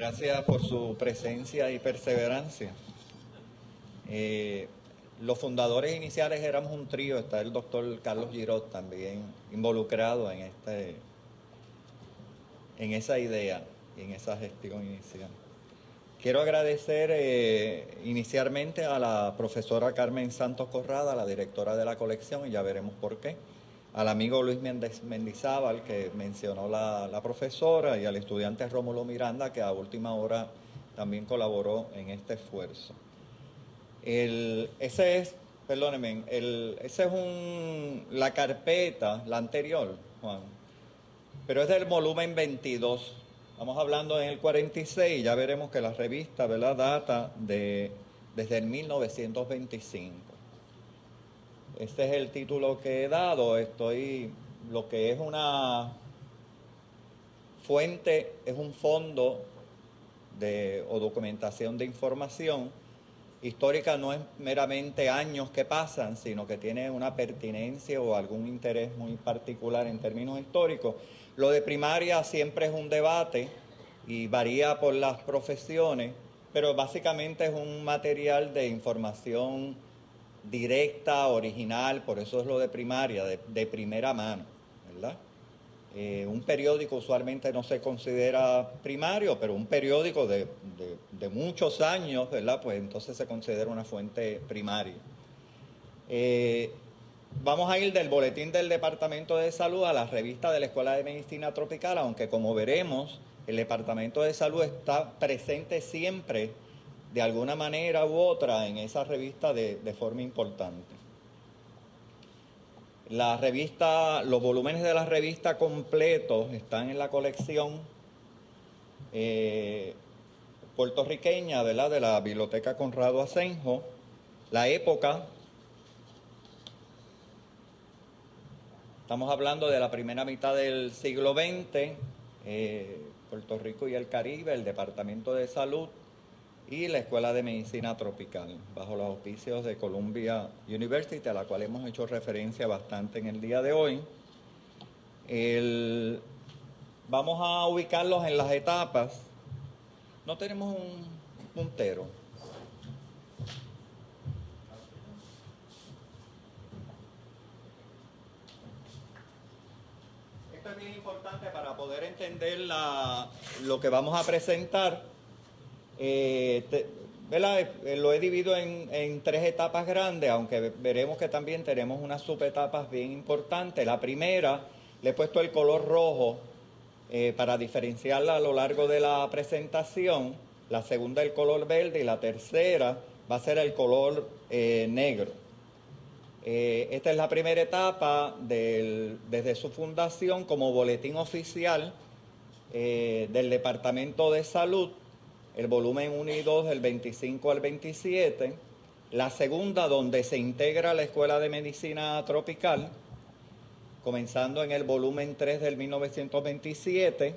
Gracias por su presencia y perseverancia. Los fundadores iniciales éramos un trío, está el doctor Carlos Girot también involucrado en esa idea y en esa gestión inicial. Quiero agradecer inicialmente a la profesora Carmen Santos Corrada, la directora de la colección, y ya veremos por qué. Al amigo Luis Méndez Mendizábal, que mencionó la profesora, y al estudiante Rómulo Miranda, que a última hora también colaboró en este esfuerzo. Ese es la carpeta, la anterior, Juan, pero es del volumen 22. Estamos hablando en el 46, ya veremos que la revista, ¿verdad?, data desde el 1925. Este es el título que he dado. Lo que es una fuente, es un fondo o documentación de información histórica. No es meramente años que pasan, sino que tiene una pertinencia o algún interés muy particular en términos históricos. Lo de primaria siempre es un debate y varía por las profesiones, pero básicamente es un material de información directa, original, por eso es lo de primaria, de primera mano, ¿verdad? Un periódico usualmente no se considera primario, pero un periódico de muchos años, ¿verdad?, pues entonces se considera una fuente primaria. Vamos a ir del boletín del Departamento de Salud a la revista de la Escuela de Medicina Tropical, aunque como veremos, el Departamento de Salud está presente siempre, de alguna manera u otra, en esa revista de forma importante. La revista, los volúmenes de la revista completos están en la colección puertorriqueña, ¿verdad?, de la Biblioteca Conrado Asenjo. La época, estamos hablando de la primera mitad del siglo XX, Puerto Rico y el Caribe, el Departamento de Salud y la Escuela de Medicina Tropical, bajo los auspicios de Columbia University, a la cual hemos hecho referencia bastante en el día de hoy. Vamos a ubicarlos en las etapas. No tenemos un puntero. Esto es bien importante para poder entender lo que vamos a presentar. Lo he dividido en tres etapas grandes, aunque veremos que también tenemos unas subetapas bien importantes. La primera, le he puesto el color rojo para diferenciarla a lo largo de la presentación. La segunda, el color verde, y la tercera va a ser el color negro. Esta es la primera etapa desde su fundación como boletín oficial del Departamento de Salud, el volumen 1 y 2 del 25 al 27. La segunda, donde se integra la Escuela de Medicina Tropical, comenzando en el volumen 3 del 1927.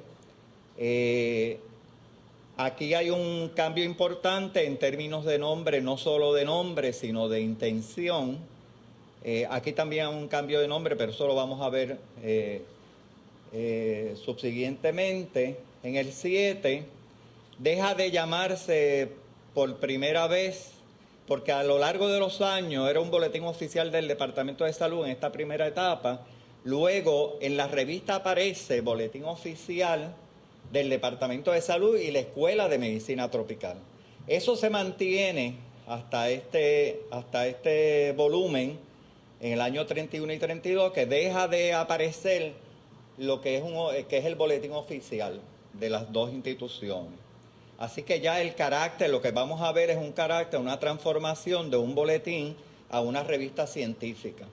Aquí hay un cambio importante en términos de nombre, no solo de nombre, sino de intención. Aquí también hay un cambio de nombre, pero eso lo vamos a ver subsiguientemente. En el 7 deja de llamarse por primera vez, porque a lo largo de los años era un boletín oficial del Departamento de Salud en esta primera etapa. Luego en la revista aparece boletín oficial del Departamento de Salud y la Escuela de Medicina Tropical. Eso se mantiene hasta este volumen en el año 31 y 32, que deja de aparecer lo que es el boletín oficial de las dos instituciones. Así que ya el carácter, lo que vamos a ver es un carácter, una transformación de un boletín a una revista científica.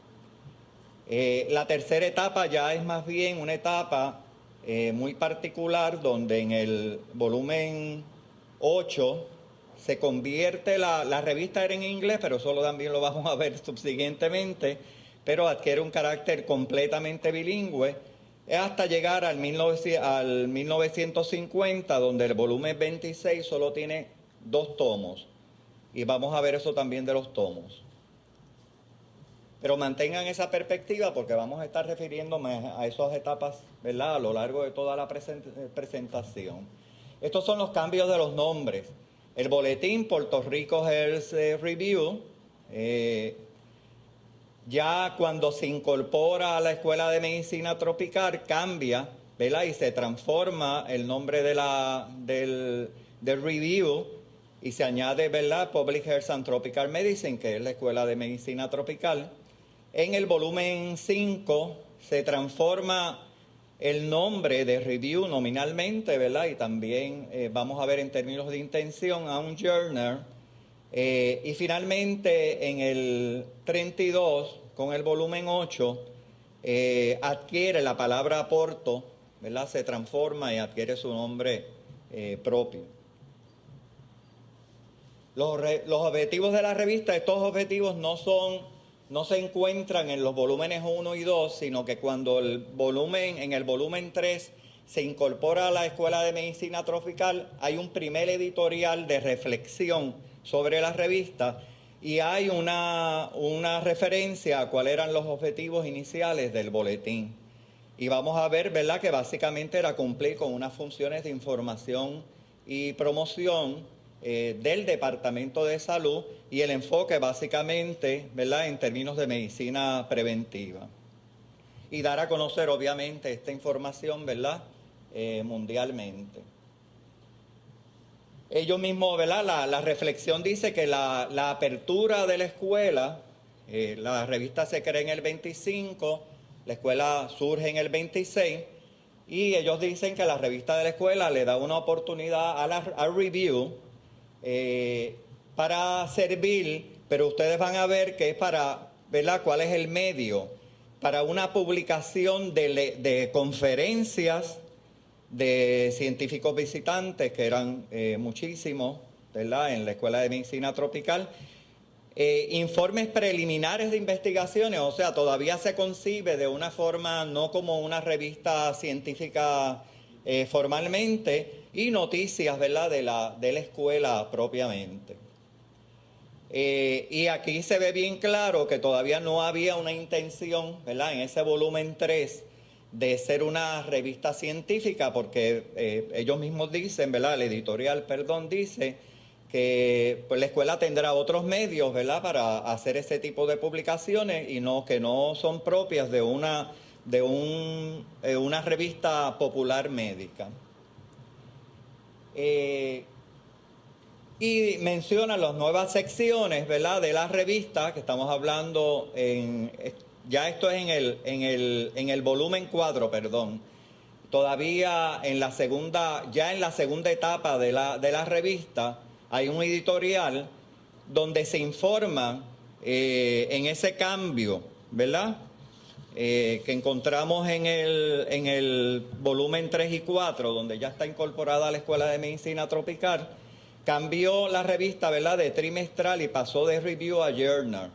La tercera etapa ya es más bien una etapa muy particular, donde en el volumen 8 se convierte, la revista era en inglés, pero eso también lo vamos a ver subsiguientemente, pero adquiere un carácter completamente bilingüe, hasta llegar al 1950, donde el volumen 26 solo tiene 2 tomos, y vamos a ver eso también de los tomos. Pero mantengan esa perspectiva, porque vamos a estar refiriéndome a esas etapas, ¿verdad?, a lo largo de toda la presentación. Estos son los cambios de los nombres. El boletín Puerto Rico Health Review, ya cuando se incorpora a la Escuela de Medicina Tropical, cambia, ¿verdad? Y se transforma el nombre del review y se añade, ¿verdad? Public Health and Tropical Medicine, que es la Escuela de Medicina Tropical. En el volumen 5 se transforma el nombre de review nominalmente, ¿verdad? Y también vamos a ver en términos de intención a un journal. Y finalmente en el 32, con el volumen 8, adquiere la palabra aporto, ¿verdad? Se transforma y adquiere su nombre propio. Los objetivos de la revista, estos objetivos no se encuentran en los volúmenes 1 y 2, sino que cuando en el volumen 3 se incorpora a la Escuela de Medicina Tropical, hay un primer editorial de reflexión sobre la revista y hay una referencia a cuáles eran los objetivos iniciales del boletín. Y vamos a ver, ¿verdad?, que básicamente era cumplir con unas funciones de información y promoción del Departamento de Salud y el enfoque básicamente, ¿verdad?, en términos de medicina preventiva. Y dar a conocer, obviamente, esta información, ¿verdad?, mundialmente. Ellos mismos, ¿verdad?, la reflexión dice que la apertura de la escuela, la revista se crea en el 25, la escuela surge en el 26, y ellos dicen que la revista de la escuela le da una oportunidad al review para servir, pero ustedes van a ver que es para, ¿verdad?, cuál es el medio, para una publicación de conferencias de científicos visitantes, que eran muchísimos, ¿verdad?, en la Escuela de Medicina Tropical, informes preliminares de investigaciones, o sea, todavía se concibe de una forma no como una revista científica formalmente, y noticias, ¿verdad?, de la escuela propiamente. Y aquí se ve bien claro que todavía no había una intención, ¿verdad?, en ese volumen 3 de ser una revista científica, porque ellos mismos dicen, ¿verdad?, el editorial, dice que pues, la escuela tendrá otros medios, ¿verdad?, para hacer ese tipo de publicaciones y que no son propias de una revista popular médica. Y menciona las nuevas secciones, ¿verdad?, de la revista, que estamos hablando ya esto es en el volumen 4, perdón. Todavía en la segunda etapa de la revista hay un editorial donde se informa en ese cambio, ¿verdad?, que encontramos en el volumen 3 y 4, donde ya está incorporada la Escuela de Medicina Tropical. Cambió la revista, ¿verdad?, de trimestral y pasó de review a journal.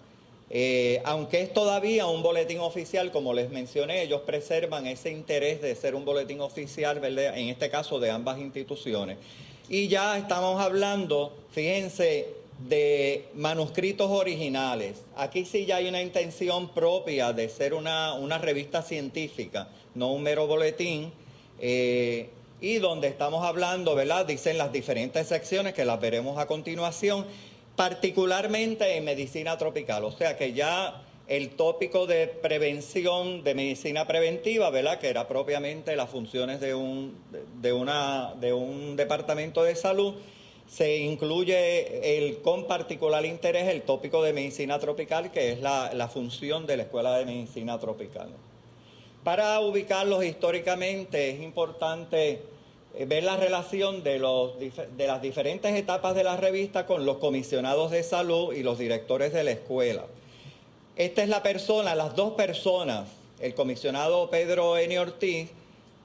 Aunque es todavía un boletín oficial, como les mencioné, ellos preservan ese interés de ser un boletín oficial, ¿verdad?, en este caso de ambas instituciones. Y ya estamos hablando, fíjense, de manuscritos originales. Aquí sí ya hay una intención propia de ser una revista científica, no un mero boletín. Y donde estamos hablando, ¿verdad?, dicen las diferentes secciones que las veremos a continuación, particularmente en medicina tropical. O sea que ya el tópico de prevención, de medicina preventiva, ¿verdad?, que era propiamente las funciones de un departamento de salud, se incluye con particular interés el tópico de medicina tropical, que es la función de la Escuela de Medicina Tropical. Para ubicarlos históricamente es importante ver la relación de las diferentes etapas de la revista con los comisionados de salud y los directores de la escuela. Esta es las dos personas, el comisionado Pedro N. Ortiz,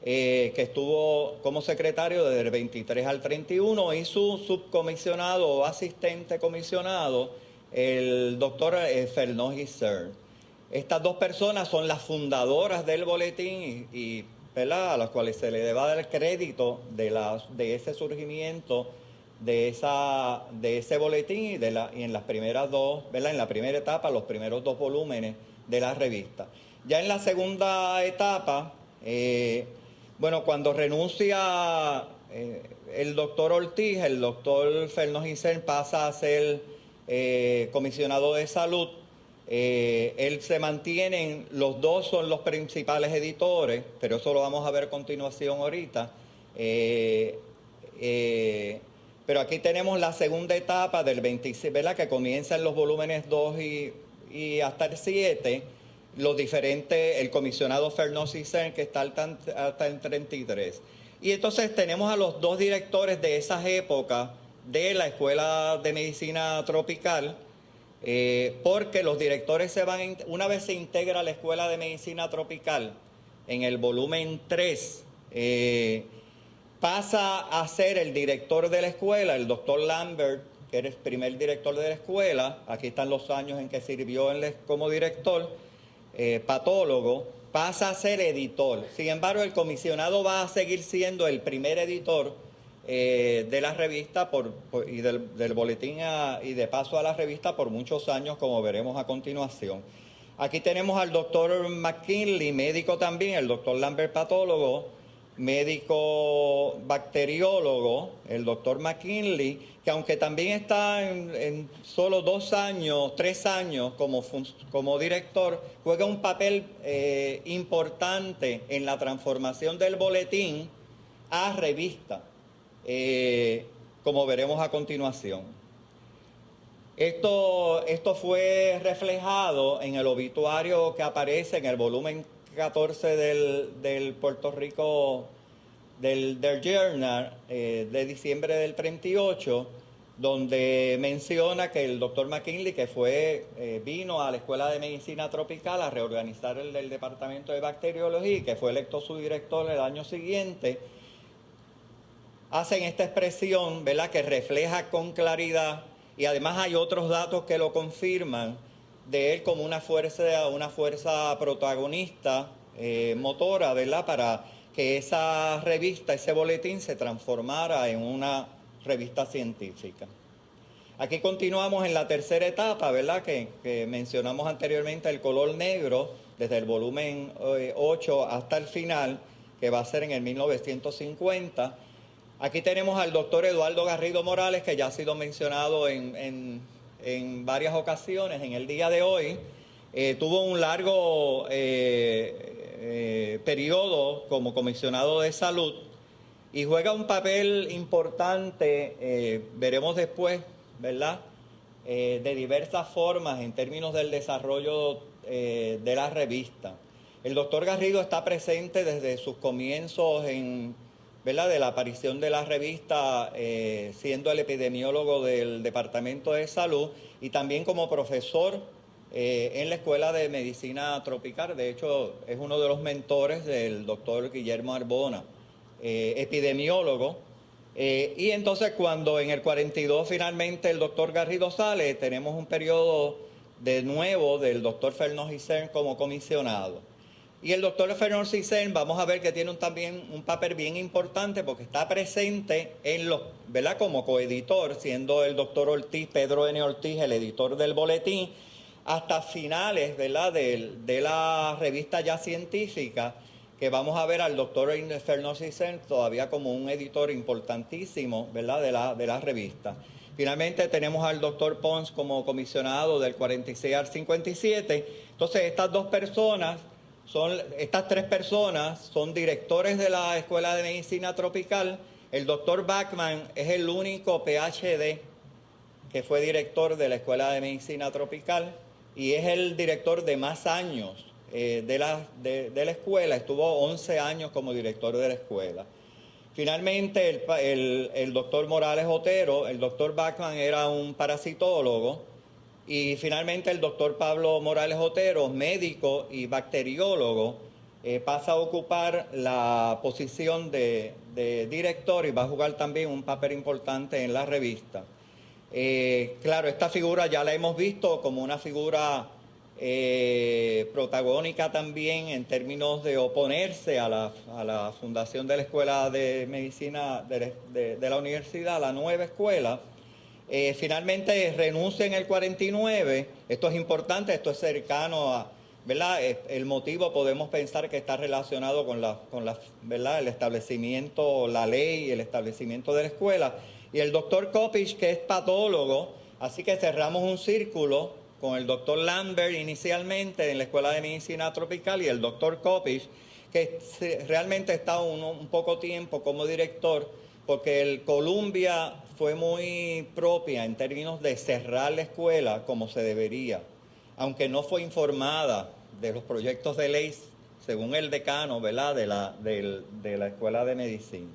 que estuvo como secretario desde el 23 al 31, y su subcomisionado o asistente comisionado, el doctor Fernó Gisser. Estas dos personas son las fundadoras del boletín y ¿verdad?, a las cuales se le debe dar el crédito de ese surgimiento de ese boletín y en las primeras dos, ¿verdad?, en la primera etapa, los primeros 2 volúmenes de la revista. Ya en la segunda etapa Bueno, cuando renuncia el doctor Ortiz, el doctor Fernández Gisén pasa a ser comisionado de salud. Él se mantiene, los dos son los principales editores, pero eso lo vamos a ver a continuación ahorita. Pero aquí tenemos la segunda etapa del 26, ¿verdad? Que comienza en los volúmenes 2 y hasta el 7. Los diferentes, el comisionado Fernández Gisén, que está hasta el 33. Y entonces tenemos a los dos directores de esas épocas de la Escuela de Medicina Tropical, porque los directores se van, una vez se integra la Escuela de Medicina Tropical, en el volumen 3, pasa a ser el director de la escuela, el doctor Lambert, que era el primer director de la escuela. Aquí están los años en que sirvió como director, patólogo, pasa a ser editor. Sin embargo, el comisionado va a seguir siendo el primer editor de la revista y del boletín y de paso a la revista por muchos años, como veremos a continuación. Aquí tenemos al doctor McKinley, médico también, el doctor Lambert, patólogo, médico bacteriólogo, el doctor McKinley, que aunque también está en solo 2 años, 3 años como director, juega un papel importante en la transformación del boletín a revista, como veremos a continuación. Esto fue reflejado en el obituario que aparece en el volumen 14 del Puerto Rico, del Journal, de diciembre del 38, donde menciona que el doctor McKinley, que vino a la Escuela de Medicina Tropical a reorganizar el Departamento de Bacteriología y que fue electo su director el año siguiente, hacen esta expresión, ¿verdad?, que refleja con claridad, y además hay otros datos que lo confirman, de él como una fuerza protagonista, motora, ¿verdad?, para que esa revista, ese boletín se transformara en una revista científica. Aquí continuamos en la tercera etapa, ¿verdad?, que mencionamos anteriormente, el color negro, desde el volumen 8 hasta el final, que va a ser en el 1950. Aquí tenemos al doctor Eduardo Garrido Morales, que ya ha sido mencionado en varias ocasiones en el día de hoy. Tuvo un largo periodo como comisionado de salud y juega un papel importante, veremos después, ¿verdad?, de diversas formas en términos del desarrollo de la revista. El doctor Garrido está presente desde sus comienzos ¿verdad?, de la aparición de la revista, siendo el epidemiólogo del Departamento de Salud y también como profesor en la Escuela de Medicina Tropical. De hecho, es uno de los mentores del doctor Guillermo Arbona, epidemiólogo. Y entonces cuando en el 42 finalmente el doctor Garrido sale, tenemos un periodo de nuevo del doctor Fernández Gisén como comisionado. Y el doctor Fernández Gisén, vamos a ver que tiene también un papel bien importante porque está presente ¿verdad?, como coeditor, siendo el doctor Ortiz, Pedro N. Ortiz, el editor del boletín, hasta finales, ¿verdad?, de la revista ya científica, que vamos a ver al doctor Fernández Gisén todavía como un editor importantísimo, ¿verdad?, de la revista. Finalmente tenemos al doctor Pons como comisionado del 46 al 57. Entonces estas tres personas son directores de la Escuela de Medicina Tropical. El doctor Bachman es el único PhD que fue director de la Escuela de Medicina Tropical y es el director de más años de la escuela. Estuvo 11 años como director de la escuela. Finalmente, el doctor Morales Otero, el doctor Bachman era un parasitólogo. Y finalmente el doctor Pablo Morales Otero, médico y bacteriólogo, pasa a ocupar la posición de director y va a jugar también un papel importante en la revista. Claro, esta figura ya la hemos visto como una figura protagónica también en términos de oponerse a la fundación de la Escuela de Medicina de la Universidad, la nueva escuela. Finalmente renuncia en el 49, esto es importante, esto es cercano ¿verdad? El motivo podemos pensar que está relacionado con ¿verdad? El establecimiento, la ley y el establecimiento de la escuela. Y el doctor Kopich, que es patólogo, así que cerramos un círculo con el doctor Lambert inicialmente en la Escuela de Medicina Tropical y el doctor Kopich, que realmente está un poco tiempo como director, porque el Columbia fue muy propia en términos de cerrar la escuela como se debería, aunque no fue informada de los proyectos de ley según el decano, ¿verdad?, de la Escuela de Medicina.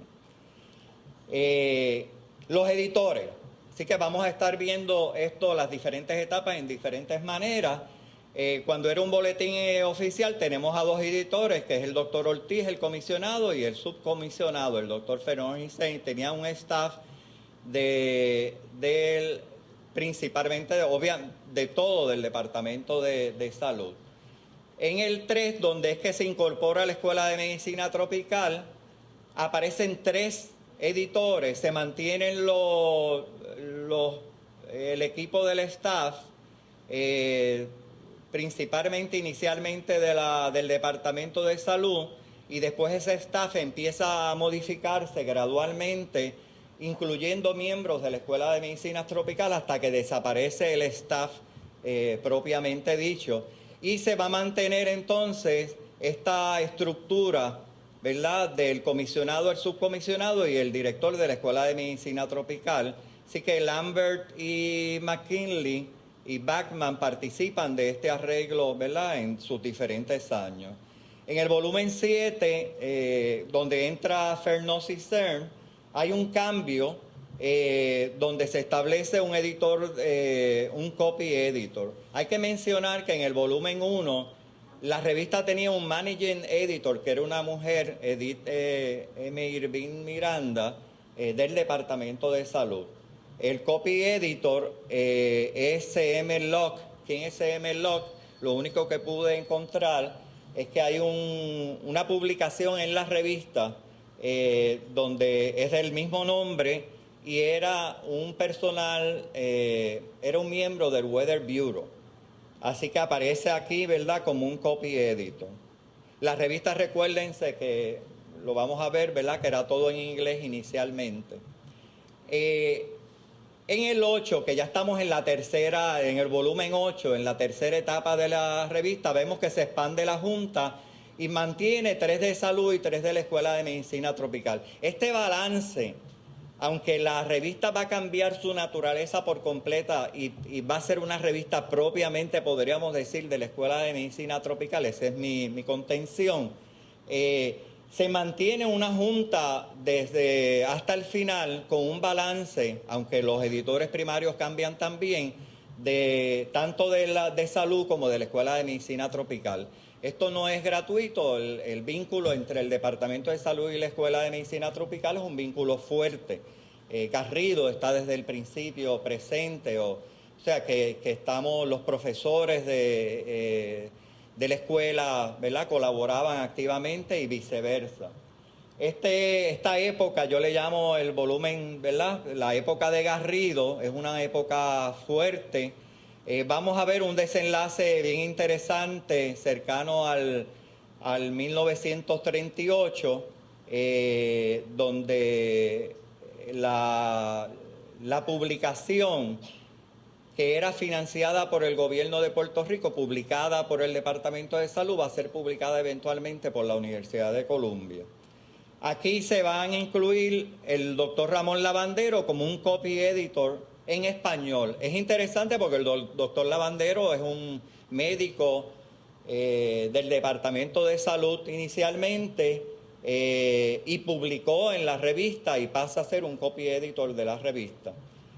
Los editores, así que vamos a estar viendo esto, las diferentes etapas en diferentes maneras. Cuando era un boletín oficial tenemos a dos editores, que es el doctor Ortiz, el comisionado, y el subcomisionado, el doctor Fernando Hussein. Tenía un staff principalmente, de todo del Departamento de Salud. En el 3, donde es que se incorpora la Escuela de Medicina Tropical, aparecen 3 editores, se mantienen el equipo del staff, principalmente inicialmente del Departamento de Salud, y después ese staff empieza a modificarse gradualmente, incluyendo miembros de la Escuela de Medicina Tropical, hasta que desaparece el staff propiamente dicho. Y se va a mantener entonces esta estructura, ¿verdad?, del comisionado, el subcomisionado y el director de la Escuela de Medicina Tropical. Así que Lambert y McKinley y Bachman participan de este arreglo, ¿verdad?, en sus diferentes años. En el volumen 7, donde entra Fernando Cern, hay un cambio donde se establece un editor, un copy editor. Hay que mencionar que en el volumen 1 la revista tenía un managing editor, que era una mujer, Edith M. Irving Miranda, del Departamento de Salud. El copy editor es C.M. Locke. ¿Quién es C.M. Locke? Lo único que pude encontrar es que hay una publicación en la revista donde es del mismo nombre y era un personal, era un miembro del Weather Bureau. Así que aparece aquí, ¿verdad?, como un copy editor. La revista, recuérdense que lo vamos a ver, ¿verdad?, que era todo en inglés inicialmente. En el 8, que ya estamos en en el volumen 8, en la tercera etapa de la revista, vemos que se expande la Junta y mantiene 3 de salud y 3 de la Escuela de Medicina Tropical. Este balance, aunque la revista va a cambiar su naturaleza por completa y va a ser una revista propiamente, podríamos decir, de la Escuela de Medicina Tropical, esa es mi contención, se mantiene una junta desde hasta el final con un balance, aunque los editores primarios cambian también, tanto de salud como de la Escuela de Medicina Tropical. Esto no es gratuito, el vínculo entre el Departamento de Salud y la Escuela de Medicina Tropical es un vínculo fuerte. Garrido está desde el principio presente, o sea que estamos los profesores de la escuela, ¿verdad?, colaboraban activamente y viceversa. Esta época yo le llamo el volumen, ¿verdad?, la época de Garrido, es una época fuerte. Vamos a ver un desenlace bien interesante cercano al 1938, donde la publicación, que era financiada por el gobierno de Puerto Rico, publicada por el Departamento de Salud, va a ser publicada eventualmente por la Universidad de Columbia. Aquí se van a incluir el doctor Ramón Lavandero como un copy editor en español. Es interesante porque el doctor Lavandero es un médico del Departamento de Salud inicialmente y publicó en la revista y pasa a ser un copy editor de la revista.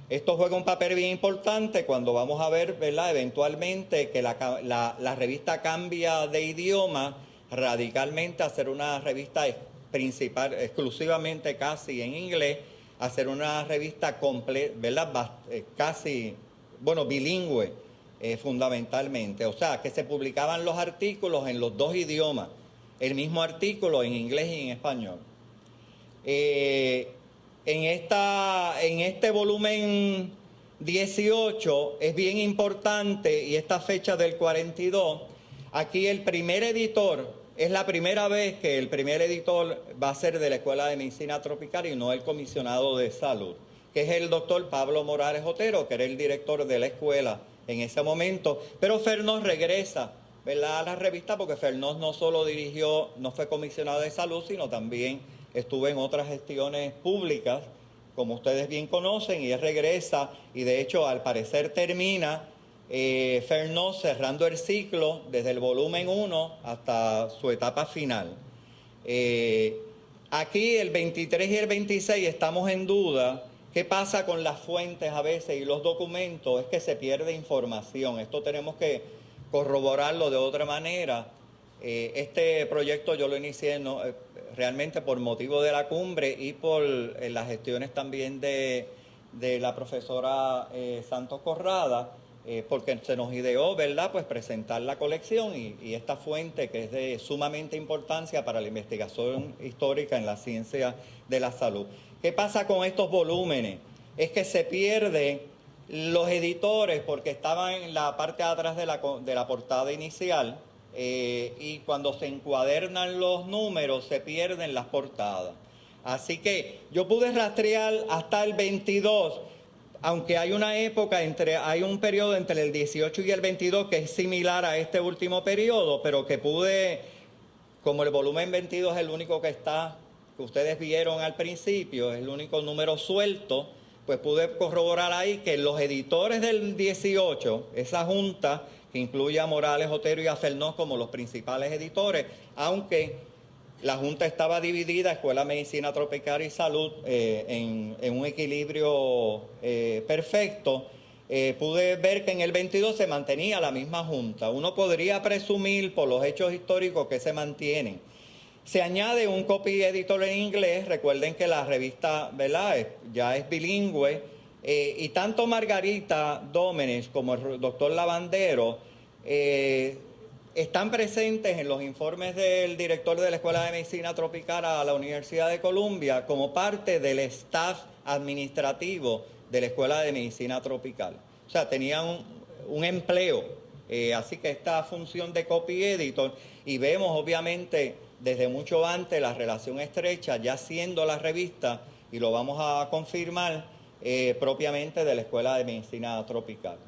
Esto juega un papel bien importante cuando vamos a ver, ¿verdad?, eventualmente que la revista cambia de idioma radicalmente a ser una revista exclusivamente casi en inglés, a ser una revista completa, ¿verdad?, casi, bilingüe fundamentalmente. O sea, que se publicaban los artículos en los 2 idiomas, el mismo artículo en inglés y en español. En este volumen 18 es bien importante, y esta fecha del 42, Aquí el primer editor, es la primera vez que el primer editor va a ser de la Escuela de Medicina Tropical y no el comisionado de salud, que es el doctor Pablo Morales Otero, que era el director de la escuela en ese momento. Pero Fernós regresa, ¿verdad?, a la revista, porque Fernós no solo dirigió, no fue comisionado de salud, sino también estuvo en otras gestiones públicas, como ustedes bien conocen, y él regresa, y de hecho al parecer termina Fernós cerrando el ciclo desde el volumen 1 hasta su etapa final. Aquí el 23 y el 26 estamos en duda. ¿Qué pasa con las fuentes a veces y los documentos? Es que se pierde información. Esto tenemos que corroborarlo de otra manera. Este proyecto yo lo inicié realmente por motivo de la cumbre y por las gestiones también de la profesora Santos Corrada, porque se nos ideó, ¿verdad?, pues presentar la colección y esta fuente que es de sumamente importancia para la investigación histórica en la ciencia de la salud. ¿Qué pasa con estos volúmenes? Es que se pierden los editores porque estaban en la parte de atrás de la portada inicial, y cuando se encuadernan los números se pierden las portadas. Así que yo pude rastrear hasta el 22, aunque hay una época, hay un periodo entre el 18 y el 22 que es similar a este último periodo, pero que pude, como el volumen 22 es el único que está, que ustedes vieron al principio, es el único número suelto, pues pude corroborar ahí que los editores del 18, esa junta que incluye a Morales, Otero y a Fernós como los principales editores, aunque la Junta estaba dividida, Escuela de Medicina Tropical y Salud, en un equilibrio perfecto. Pude ver que en el 22 se mantenía la misma Junta. Uno podría presumir por los hechos históricos que se mantienen. Se añade un copy editor en inglés. Recuerden que la revista, ¿verdad?, ya es bilingüe. Y tanto Margarita Dómenes como el doctor Lavandero están presentes en los informes del director de la Escuela de Medicina Tropical a la Universidad de Columbia como parte del staff administrativo de la Escuela de Medicina Tropical. O sea, tenían un empleo. Así que esta función de copy editor, y vemos obviamente desde mucho antes la relación estrecha, ya siendo la revista, y lo vamos a confirmar, propiamente de la Escuela de Medicina Tropical.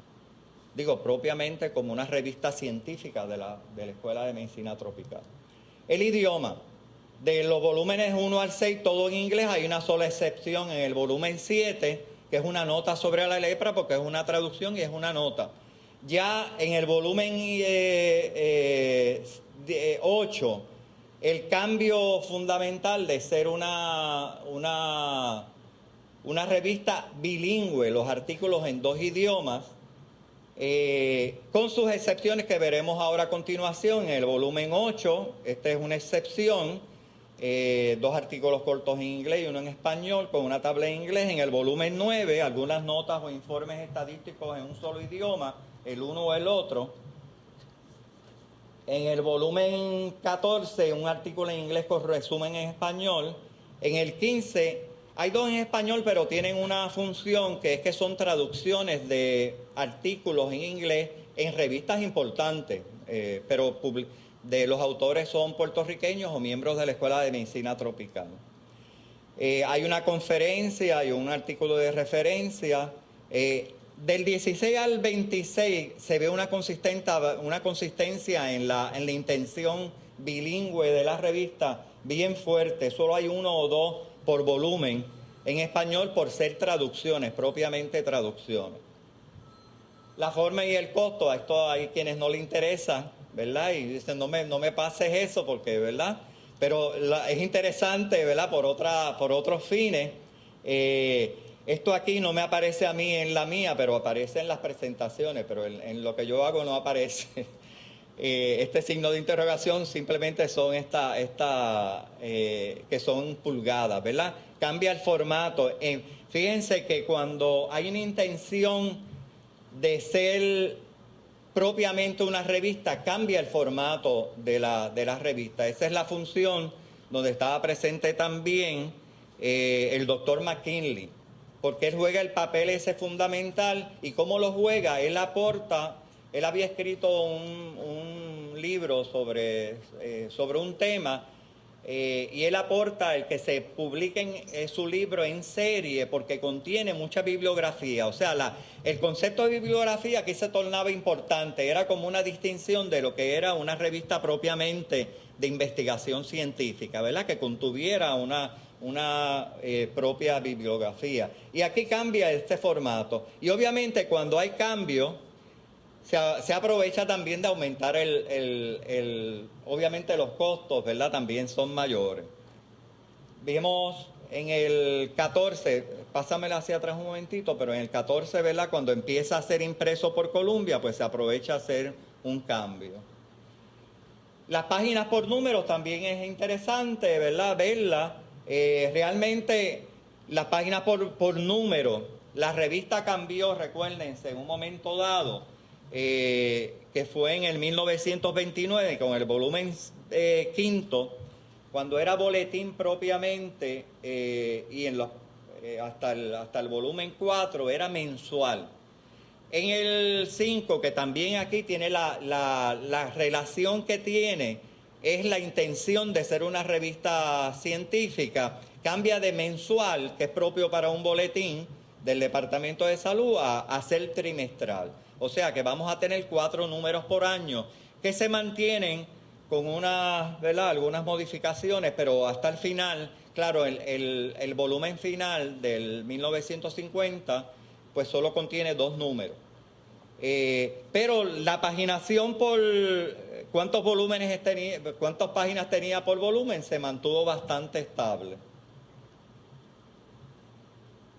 Digo, propiamente como una revista científica de la Escuela de Medicina Tropical. El idioma, de los volúmenes 1 al 6, todo en inglés. Hay una sola excepción en el volumen 7, que es una nota sobre la lepra, porque es una traducción y es una nota. Ya en el volumen 8, el cambio fundamental de ser una revista bilingüe, los artículos en 2 idiomas, con sus excepciones que veremos ahora a continuación. En el volumen 8, esta es una excepción, 2 artículos cortos en inglés y uno en español, con una tabla en inglés. En el volumen 9, algunas notas o informes estadísticos en un solo idioma, el uno o el otro. En el volumen 14, un artículo en inglés con resumen en español. En el 15, hay 2 en español, pero tienen una función que es que son traducciones de artículos en inglés en revistas importantes, pero de los autores son puertorriqueños o miembros de la Escuela de Medicina Tropical. Hay una conferencia y un artículo de referencia. Del 16 al 26 se ve una consistencia en la intención bilingüe de la revista bien fuerte. Solo hay 1 o 2 por volumen en español por ser traducciones, propiamente traducciones. La forma y el costo, a esto hay quienes no le interesa, ¿verdad? Y dicen, no me pases eso porque, ¿verdad? Pero es interesante, ¿verdad? Por otros fines. Esto aquí no me aparece a mí en la mía, pero aparece en las presentaciones, pero en lo que yo hago no aparece. Este signo de interrogación simplemente son que son pulgadas, ¿verdad? Cambia el formato. Fíjense que cuando hay una intención de ser propiamente una revista, cambia el formato de la revista. Esa es la función donde estaba presente también el doctor McKinley, porque él juega el papel ese fundamental. ¿Y cómo lo juega? Él aporta, él había escrito un libros sobre un tema, y él aporta el que se publiquen su libro en serie porque contiene mucha bibliografía. O sea, el concepto de bibliografía aquí se tornaba importante, era como una distinción de lo que era una revista propiamente de investigación científica, ¿verdad? Que contuviera una propia bibliografía. Y aquí cambia este formato. Y obviamente cuando hay cambio, se aprovecha también de aumentar obviamente los costos, ¿verdad? También son mayores. Vimos en el 14, pásamela hacia atrás un momentito, pero en el 14, ¿verdad? Cuando empieza a ser impreso por Columbia, pues se aprovecha a hacer un cambio. Las páginas por números también es interesante, ¿verdad? Verlas. Realmente las páginas por número, la revista cambió, recuérdense, en un momento dado, que fue en el 1929 con el volumen quinto, cuando era boletín propiamente, y hasta el volumen 4 era mensual. En el 5, que también aquí tiene la relación que tiene, es la intención de ser una revista científica, cambia de mensual, que es propio para un boletín del Departamento de Salud, a ser trimestral. O sea que vamos a tener 4 números por año que se mantienen con algunas modificaciones, pero hasta el final, claro, el volumen final del 1950 pues solo contiene 2 números. Pero la paginación por cuántas páginas tenía por volumen se mantuvo bastante estable.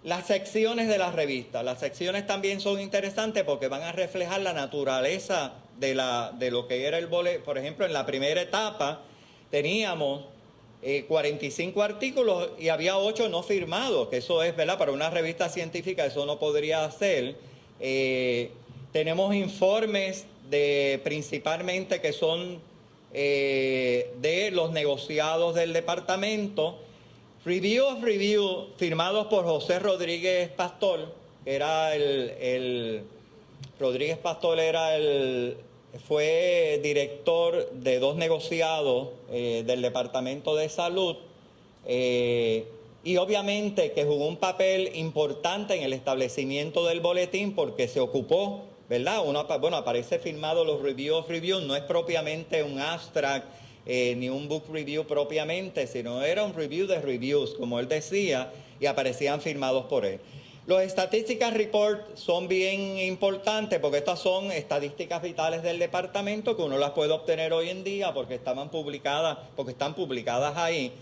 Las secciones de la revista. Las secciones también son interesantes porque van a reflejar la naturaleza de lo que era el boletín. Por ejemplo, en la primera etapa teníamos 45 artículos y había 8 no firmados, que eso es, ¿verdad? Para una revista científica eso no podría ser. Tenemos informes principalmente que son de los negociados del departamento. Review firmados por José Rodríguez Pastor, que era Rodríguez Pastor fue director de 2 negociados del Departamento de Salud, y obviamente que jugó un papel importante en el establecimiento del boletín porque se ocupó, ¿verdad? Aparece firmado los review, no es propiamente un abstract, ni un book review propiamente, sino era un review de reviews, como él decía, y aparecían firmados por él. Los Statistical Report son bien importantes porque estas son estadísticas vitales del departamento que uno las puede obtener hoy en día porque están publicadas ahí.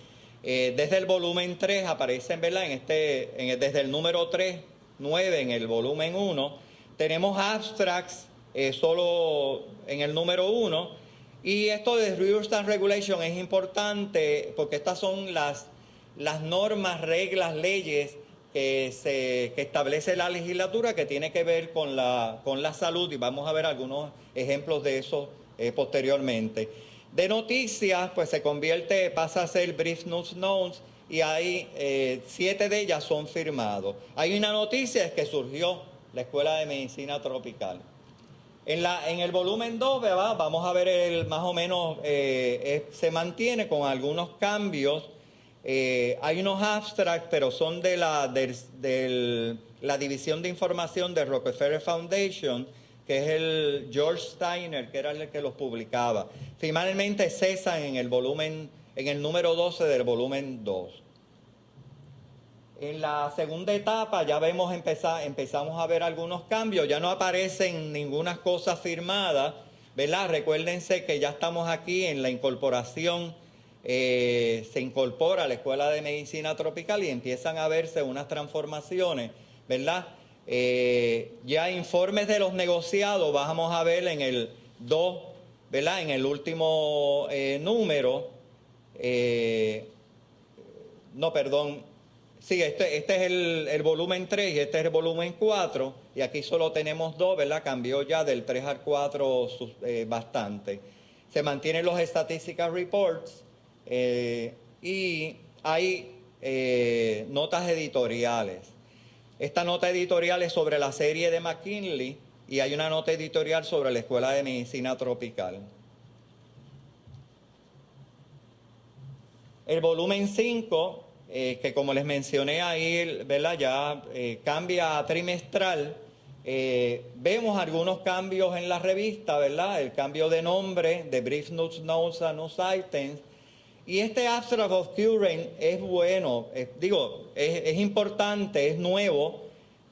Desde el volumen 3 aparecen, ¿verdad? Desde el número 3, 9 en el volumen 1. Tenemos abstracts solo en el número 1. Y esto de Rules and Regulation es importante porque estas son las normas, reglas, leyes que establece la legislatura que tiene que ver con la salud, y vamos a ver algunos ejemplos de eso posteriormente. De noticias, pues pasa a ser Brief News Notes, y hay 7 de ellas son firmados. Hay una noticia que surgió la Escuela de Medicina Tropical. En el volumen 2, ¿verdad? Vamos a ver más o menos, se mantiene con algunos cambios. Hay unos abstracts, pero son de la División de Información de Rockefeller Foundation, que es el George Steiner, que era el que los publicaba. Finalmente cesan en el número 12 del volumen 2. En la segunda etapa ya empezamos a ver algunos cambios, ya no aparecen ninguna cosa firmada, ¿verdad? Recuérdense que ya estamos aquí en la incorporación, se incorpora a la Escuela de Medicina Tropical y empiezan a verse unas transformaciones, ¿verdad? Ya informes de los negociados vamos a ver en el 2, ¿verdad? En el último número, Sí, este es el volumen 3 y este es el volumen 4, y aquí solo tenemos 2, ¿verdad? Cambió ya del 3 al 4 bastante. Se mantienen los Statistical Reports, y hay notas editoriales. Esta nota editorial es sobre la serie de McKinley y hay una nota editorial sobre la Escuela de Medicina Tropical. El volumen 5, que como les mencioné ahí, ¿verdad? Ya cambia a trimestral. Vemos algunos cambios en la revista, ¿verdad? El cambio de nombre, de Brief Notes, Notes a News Items. Y este Abstract of Current es bueno, es importante, es nuevo,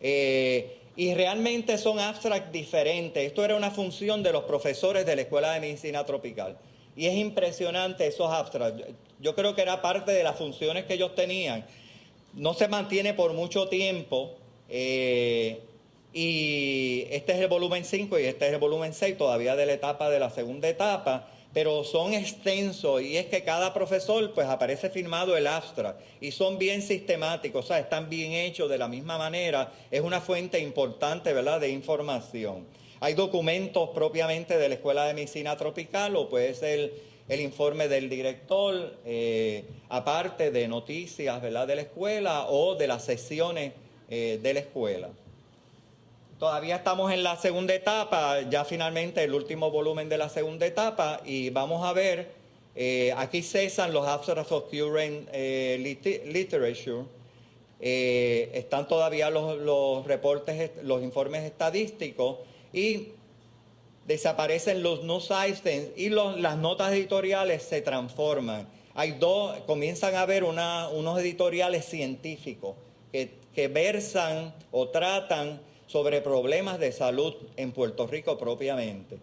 y realmente son abstracts diferentes. Esto era una función de los profesores de la Escuela de Medicina Tropical. Y es impresionante esos abstracts. Yo creo que era parte de las funciones que ellos tenían. No se mantiene por mucho tiempo. Y este es el volumen 5 y este es el volumen 6, todavía de la etapa de la segunda etapa, pero son extensos y es que cada profesor pues aparece firmado el abstract y son bien sistemáticos, o sea, están bien hechos de la misma manera, es una fuente importante, ¿verdad?, de información. Hay documentos propiamente de la Escuela de Medicina Tropical o puede ser el informe del director, aparte de noticias, ¿verdad?, de la escuela o de las sesiones de la escuela. Todavía estamos en la segunda etapa, ya finalmente el último volumen de la segunda etapa y vamos a ver, aquí cesan los Abstracts of Current Literature, están todavía los reportes, los informes estadísticos y desaparecen los news items y las notas editoriales se transforman. Comienzan a haber unos editoriales científicos que versan o tratan sobre problemas de salud en Puerto Rico propiamente.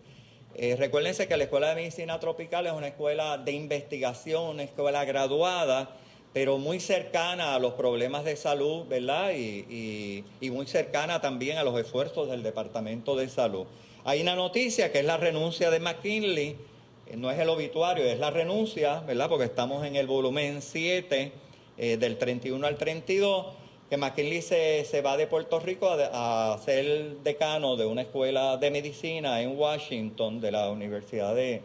Recuérdense que la Escuela de Medicina Tropical es una escuela de investigación, una escuela graduada, pero muy cercana a los problemas de salud, ¿verdad? Y muy cercana también a los esfuerzos del Departamento de Salud. Hay una noticia que es la renuncia de McKinley, no es el obituario, es la renuncia, ¿verdad? Porque estamos en el volumen 7, del 31 al 32, que McKinley se va de Puerto Rico a ser decano de una escuela de medicina en Washington, de la Universidad de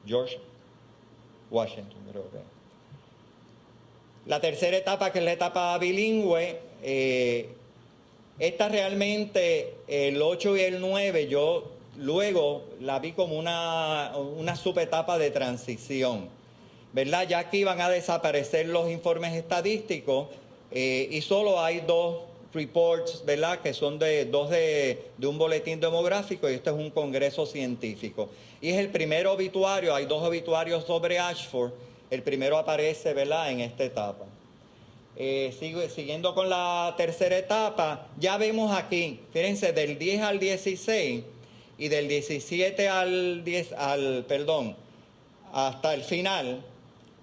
George Washington, creo que. La tercera etapa, que es la etapa bilingüe, esta realmente, el 8 y el 9, yo luego la vi como una subetapa de transición, ¿verdad? Ya aquí van a desaparecer los informes estadísticos y solo hay dos reports, ¿verdad? Que son dos de un boletín demográfico y este es un congreso científico. Y es el primer obituario, hay dos obituarios sobre Ashford, el primero aparece, ¿verdad?, en esta etapa. Siguiendo con la tercera etapa, ya vemos aquí, fíjense, del 10 al 16 y del 17 hasta el final,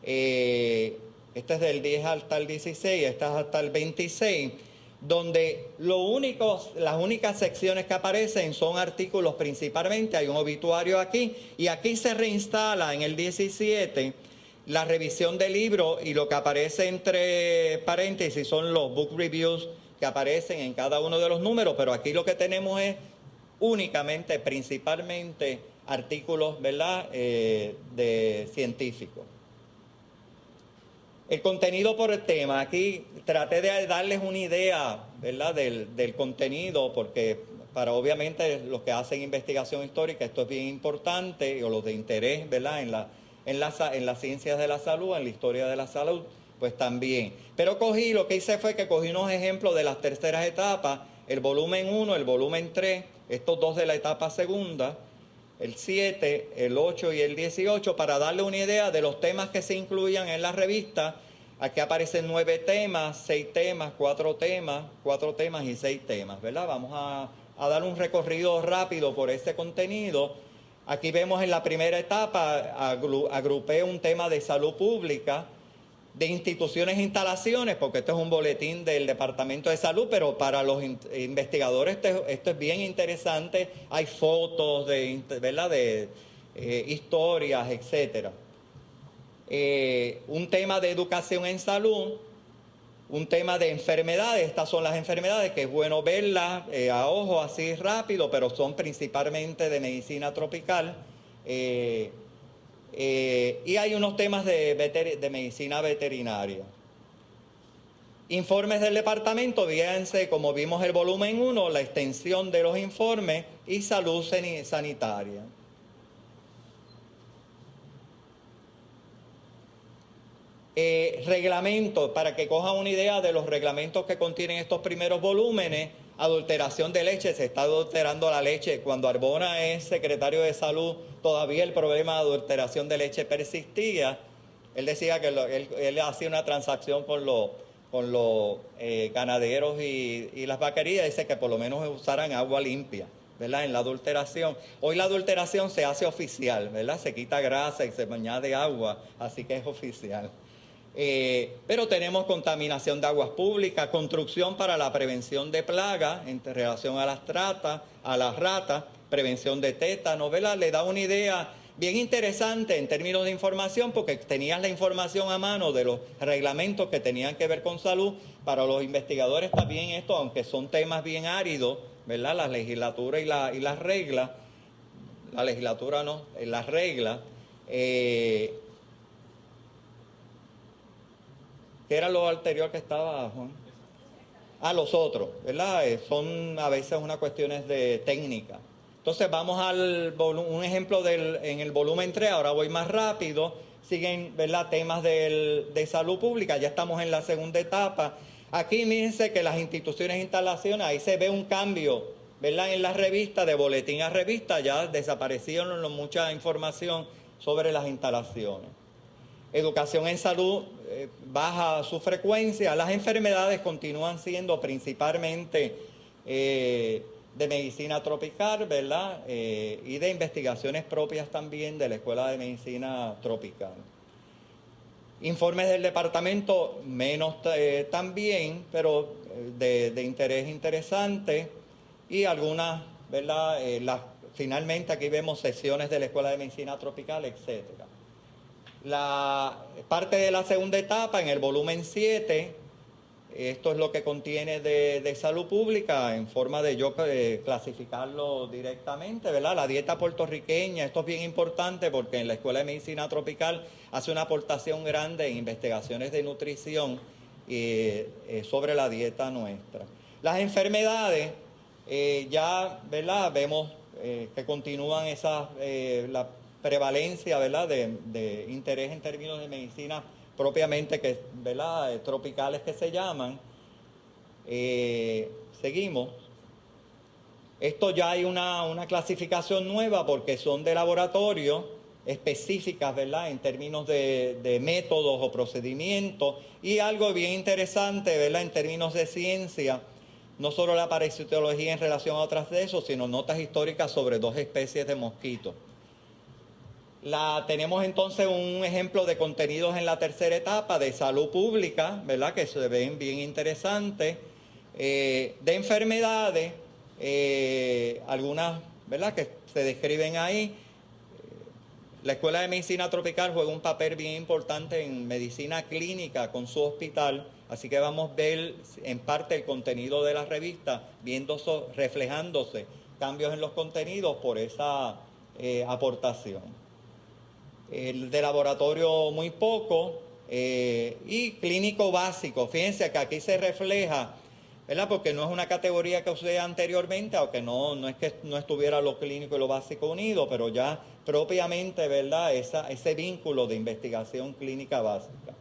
este es del 10 hasta el 16, este es hasta el 26, donde las únicas secciones que aparecen son artículos principalmente, hay un obituario aquí, y aquí se reinstala en el 17 la revisión del libro y lo que aparece entre paréntesis son los book reviews que aparecen en cada uno de los números, pero aquí lo que tenemos es únicamente, principalmente, artículos, ¿verdad?, de científicos. El contenido por el tema, aquí traté de darles una idea, ¿verdad?, del contenido, porque para obviamente los que hacen investigación histórica esto es bien importante, o los de interés, ¿verdad?, en las ciencias de la salud, en la historia de la salud, pues también. Pero lo que hice fue que cogí unos ejemplos de las terceras etapas, el volumen 1, el volumen 3, estos dos de la etapa segunda, el 7, el 8 y el 18, para darle una idea de los temas que se incluían en la revista. Aquí aparecen 9 temas, 6 temas, 4 temas y 6 temas, ¿verdad? Vamos a dar un recorrido rápido por este contenido. Aquí vemos en la primera etapa, agrupé un tema de salud pública, de instituciones e instalaciones, porque esto es un boletín del Departamento de Salud, pero para los investigadores esto es bien interesante. Hay fotos, ¿verdad?, de historias, etcétera. Un tema de educación en salud, un tema de enfermedades. Estas son las enfermedades que es bueno verlas a ojo así rápido, pero son principalmente de medicina tropical. Y hay unos temas de medicina veterinaria. Informes del departamento, fíjense, como vimos el volumen 1, la extensión de los informes y salud sanitaria. Reglamentos, para que cojan una idea de los reglamentos que contienen estos primeros volúmenes. Adulteración de leche, se está adulterando la leche. Cuando Arbona es secretario de Salud, todavía el problema de adulteración de leche persistía. Él decía que él hacía una transacción con los ganaderos y las vaquerías, dice que por lo menos usaran agua limpia, ¿verdad? En la adulteración. Hoy la adulteración se hace oficial, ¿verdad? Se quita grasa y se añade agua, así que es oficial. Pero tenemos contaminación de aguas públicas, construcción para la prevención de plagas en relación a las ratas, prevención de tétano, ¿verdad? Le da una idea bien interesante en términos de información, porque tenías la información a mano de los reglamentos que tenían que ver con salud. Para los investigadores también esto, aunque son temas bien áridos, ¿verdad? La legislatura y las reglas, la legislatura no, las reglas, ¿qué era lo anterior que estaba, Juan? Los otros, ¿verdad? Son a veces unas cuestiones de técnica. Entonces vamos un ejemplo en el volumen 3, ahora voy más rápido. Siguen, ¿verdad?, temas de salud pública, ya estamos en la segunda etapa. Aquí fíjense que las instituciones e instalaciones, ahí se ve un cambio, ¿verdad?, en la revista, de boletín a revista, ya desaparecieron mucha información sobre las instalaciones. Educación en salud, baja su frecuencia. Las enfermedades continúan siendo principalmente de medicina tropical, ¿verdad? Y de investigaciones propias también de la Escuela de Medicina Tropical. Informes del departamento, menos también, pero de interés interesante. Y algunas, ¿verdad? Finalmente aquí vemos sesiones de la Escuela de Medicina Tropical, etcétera. La parte de la segunda etapa, en el volumen 7, esto es lo que contiene de salud pública, en forma de yo clasificarlo directamente, ¿verdad? La dieta puertorriqueña, esto es bien importante porque en la Escuela de Medicina Tropical hace una aportación grande en investigaciones de nutrición sobre la dieta nuestra. Las enfermedades, ya, ¿verdad? Vemos que continúan la prevalencia, ¿verdad?, de interés en términos de medicina propiamente, ¿verdad?, tropicales que se llaman. Seguimos. Esto ya hay una clasificación nueva porque son de laboratorio específicas, ¿verdad?, en términos de métodos o procedimientos. Y algo bien interesante, ¿verdad?, en términos de ciencia, no solo la parasitología en relación a otras de esos, sino notas históricas sobre 2 especies de mosquitos. Tenemos entonces un ejemplo de contenidos en la tercera etapa de salud pública, ¿verdad?, que se ven bien interesantes, de enfermedades, algunas, ¿verdad?, que se describen ahí. La Escuela de Medicina Tropical juega un papel bien importante en medicina clínica con su hospital, así que vamos a ver en parte el contenido de la revista, reflejándose cambios en los contenidos por esa aportación. El de laboratorio muy poco, y clínico básico. Fíjense que aquí se refleja, ¿verdad?, porque no es una categoría que usé anteriormente, aunque no es que no estuviera lo clínico y lo básico unido, pero ya propiamente, ¿verdad?, ese vínculo de investigación clínica básica.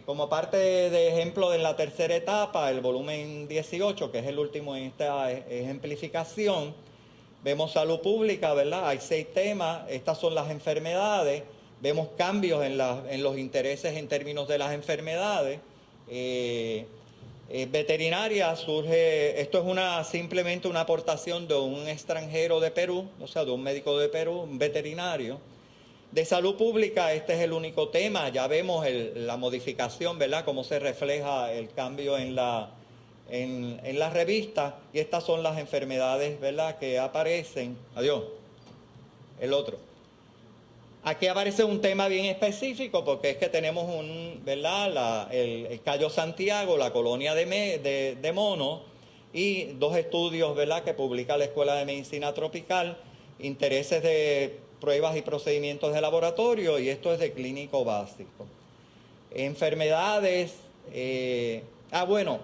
Como parte de ejemplo de la tercera etapa, el volumen 18, que es el último en esta ejemplificación, vemos salud pública, ¿verdad? Hay 6 temas, estas son las enfermedades, vemos cambios en los intereses en términos de las enfermedades. Veterinaria surge, esto es simplemente una aportación de un extranjero de Perú, o sea, de un médico de Perú, un veterinario. De salud pública, este es el único tema, ya vemos la modificación, ¿verdad?, cómo se refleja el cambio en la revista, y estas son las enfermedades, ¿verdad?, que aparecen. Adiós. El otro. Aquí aparece un tema bien específico porque es que tenemos ¿verdad?, el Cayo Santiago, la colonia de monos, y 2 estudios, ¿verdad?, que publica la Escuela de Medicina Tropical, intereses de pruebas y procedimientos de laboratorio, y esto es de clínico básico. Enfermedades, bueno,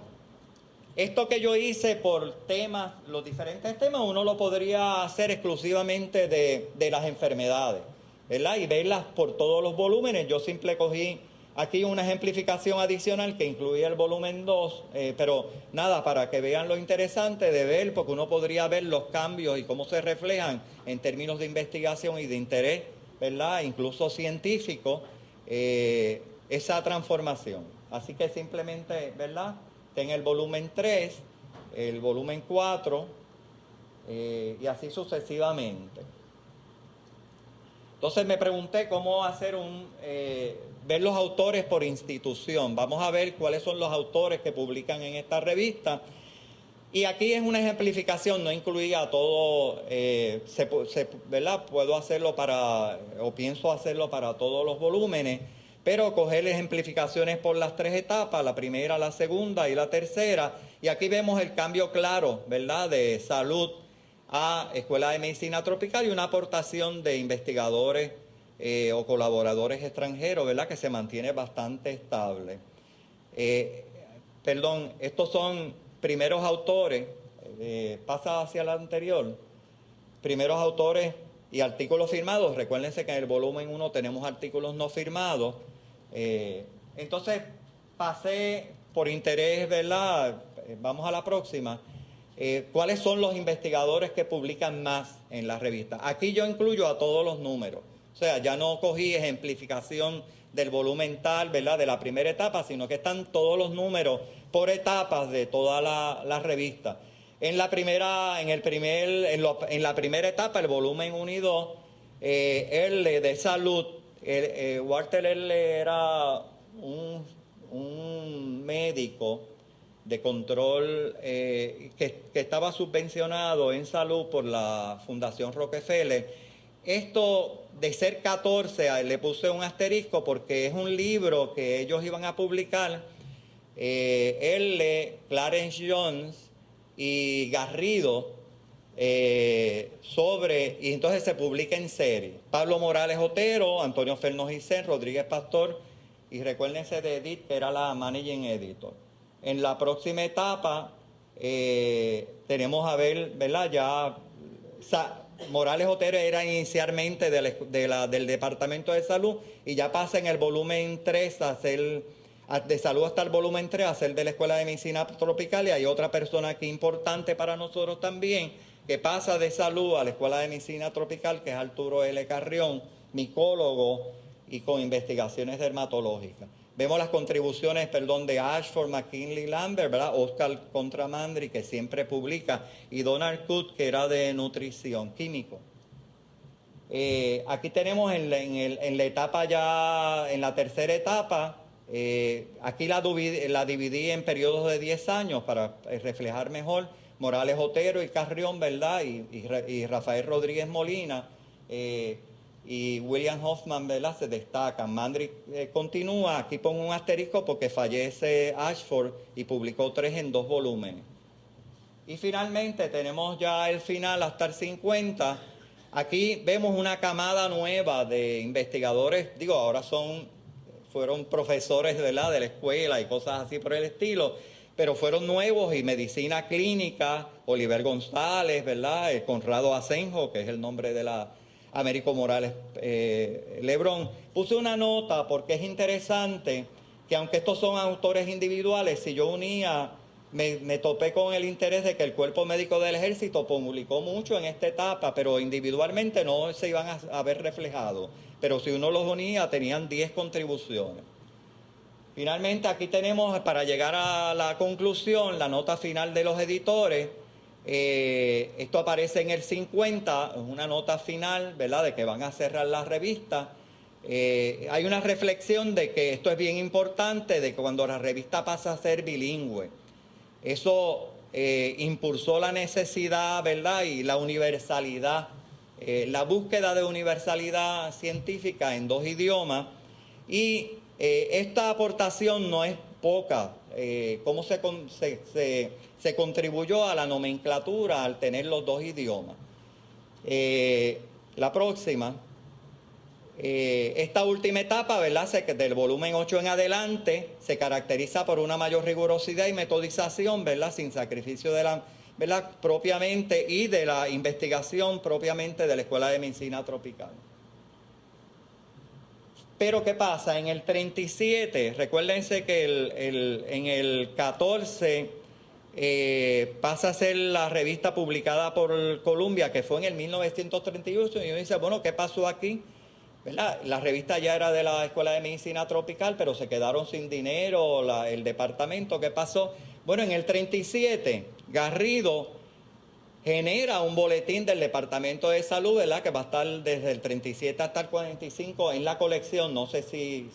esto que yo hice por temas, los diferentes temas, uno lo podría hacer exclusivamente de las enfermedades, ¿verdad?, y verlas por todos los volúmenes. Yo simple cogí aquí una ejemplificación adicional que incluye el volumen 2, pero nada, para que vean lo interesante de ver, porque uno podría ver los cambios y cómo se reflejan en términos de investigación y de interés, ¿verdad? Incluso científico, esa transformación. Así que simplemente, ¿verdad? Ten el volumen 3, el volumen 4, y así sucesivamente. Entonces me pregunté cómo hacer ver los autores por institución. Vamos a ver cuáles son los autores que publican en esta revista. Y aquí es una ejemplificación, no incluía todo, ¿verdad? Puedo hacerlo o pienso hacerlo para todos los volúmenes, pero coger ejemplificaciones por las 3 etapas, la primera, la segunda y la tercera. Y aquí vemos el cambio claro, ¿verdad? De salud a Escuela de Medicina Tropical y una aportación de investigadores o colaboradores extranjeros, ¿verdad? Que se mantiene bastante estable. Estos son primeros autores, pasa hacia el anterior, primeros autores y artículos firmados. Recuérdense que en el volumen 1 tenemos artículos no firmados. Entonces pasé por interés, ¿verdad? Vamos a la próxima. ¿Cuáles son los investigadores que publican más en la revista? Aquí yo incluyo a todos los números. O sea, ya no cogí ejemplificación del volumen tal, ¿verdad? De la primera etapa, sino que están todos los números por etapas de toda la revista. En la primera etapa, el volumen 1 y 2, Earle de salud, Walter Earle era un médico de control que estaba subvencionado en salud por la Fundación Rockefeller. Esto de ser 14 le puse un asterisco porque es un libro que ellos iban a publicar, Clarence Jones y Garrido, y entonces se publica en serie. Pablo Morales Otero, Antonio Fernández, Rodríguez Pastor, y recuérdense de Edith, que era la managing editor. En la próxima etapa tenemos a ver, ¿verdad? Ya Morales Otero era inicialmente del Departamento de Salud y ya pasa en el volumen 3 a hacer, de salud hasta el volumen 3 a hacer de la Escuela de Medicina Tropical, y hay otra persona aquí importante para nosotros también que pasa de salud a la Escuela de Medicina Tropical, que es Arturo L. Carrión, micólogo y con investigaciones dermatológicas. Vemos las contribuciones, de Ashford, McKinley, Lambert, ¿verdad? Oscar Contramandri, que siempre publica, y Donald Cook, que era de nutrición, químico. Aquí tenemos en la etapa ya, en la tercera etapa, aquí la dividí en periodos de 10 años para reflejar mejor. Morales Otero y Carrión, ¿verdad? Y Rafael Rodríguez Molina. Y William Hoffman, ¿verdad? Se destacan. Mandri continúa, aquí pongo un asterisco porque fallece Ashford y publicó 3 en 2 volúmenes. Y finalmente tenemos ya el final hasta el 50. Aquí vemos una camada nueva de investigadores, ahora fueron profesores, ¿verdad? De la escuela y cosas así por el estilo, pero fueron nuevos, y medicina clínica, Oliver González, ¿verdad? Conrado Asenjo, que es el nombre de la Américo Morales Lebrón. Puse una nota porque es interesante que, aunque estos son autores individuales, si yo unía, me topé con el interés de que el Cuerpo Médico del Ejército publicó mucho en esta etapa, pero individualmente no se iban a ver reflejados. Pero si uno los unía, tenían 10 contribuciones. Finalmente, aquí tenemos, para llegar a la conclusión, la nota final de los editores. Esto aparece en el 50, es una nota final, ¿verdad?, de que van a cerrar la revista. Hay una reflexión de que esto es bien importante, de que cuando la revista pasa a ser bilingüe, eso impulsó la necesidad, ¿verdad?, y la universalidad, la búsqueda de universalidad científica en 2 idiomas. Y esta aportación no es poca. Cómo se contribuyó a la nomenclatura al tener los 2 idiomas. La próxima, esta última etapa, ¿verdad?, del volumen 8 en adelante, se caracteriza por una mayor rigurosidad y metodización, ¿verdad?, sin sacrificio de la, ¿verdad?, propiamente, y de la investigación propiamente de la Escuela de Medicina Tropical. Pero ¿qué pasa? En el 37, recuérdense que en el 14 pasa a ser la revista publicada por Columbia, que fue en el 1938, y uno dice, bueno, ¿qué pasó aquí? ¿Verdad? La revista ya era de la Escuela de Medicina Tropical, pero se quedaron sin dinero, el departamento. ¿Qué pasó? Bueno, en el 37, Garrido genera un boletín del Departamento de Salud, ¿verdad? Que va a estar desde el 37 hasta el 45 en la colección. No sé si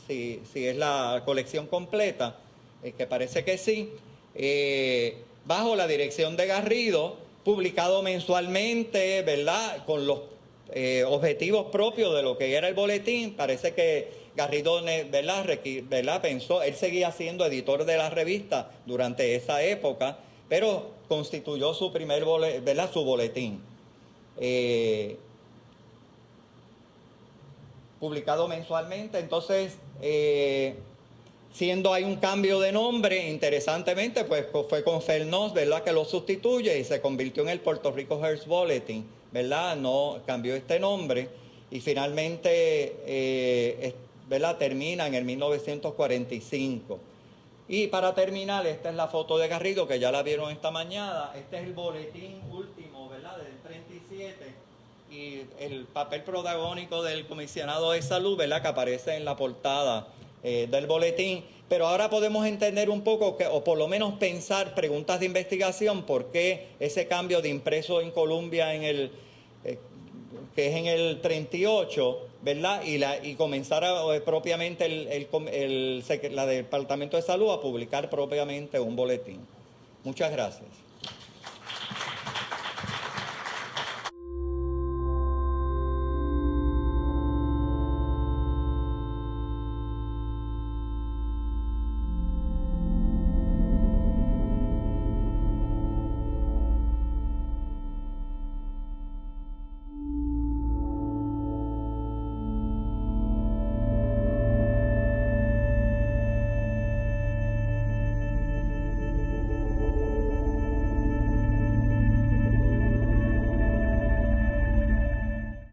es la colección completa, que parece que sí. Bajo la dirección de Garrido, publicado mensualmente, ¿verdad? Con los objetivos propios de lo que era el boletín. Parece que Garrido, ¿verdad? Pensó, él seguía siendo editor de la revista durante esa época, pero constituyó su primer boletín, ¿verdad? Su boletín. Publicado mensualmente. Entonces, siendo hay un cambio de nombre, interesantemente, pues fue con Fernández, ¿verdad?, que lo sustituye y se convirtió en el Puerto Rico Hearst Bulletin, ¿verdad? No cambió este nombre y finalmente, ¿verdad?, termina en el 1945. Y para terminar, esta es la foto de Garrido, que ya la vieron esta mañana. Este es el boletín último, ¿verdad?, del 37. Y el papel protagónico del comisionado de salud, ¿verdad?, que aparece en la portada del boletín. Pero ahora podemos entender un poco, o por lo menos pensar preguntas de investigación, por qué ese cambio de impreso en Columbia que es en el 38, ¿verdad? Y comenzar propiamente la Departamento de Salud a publicar propiamente un boletín. Muchas gracias.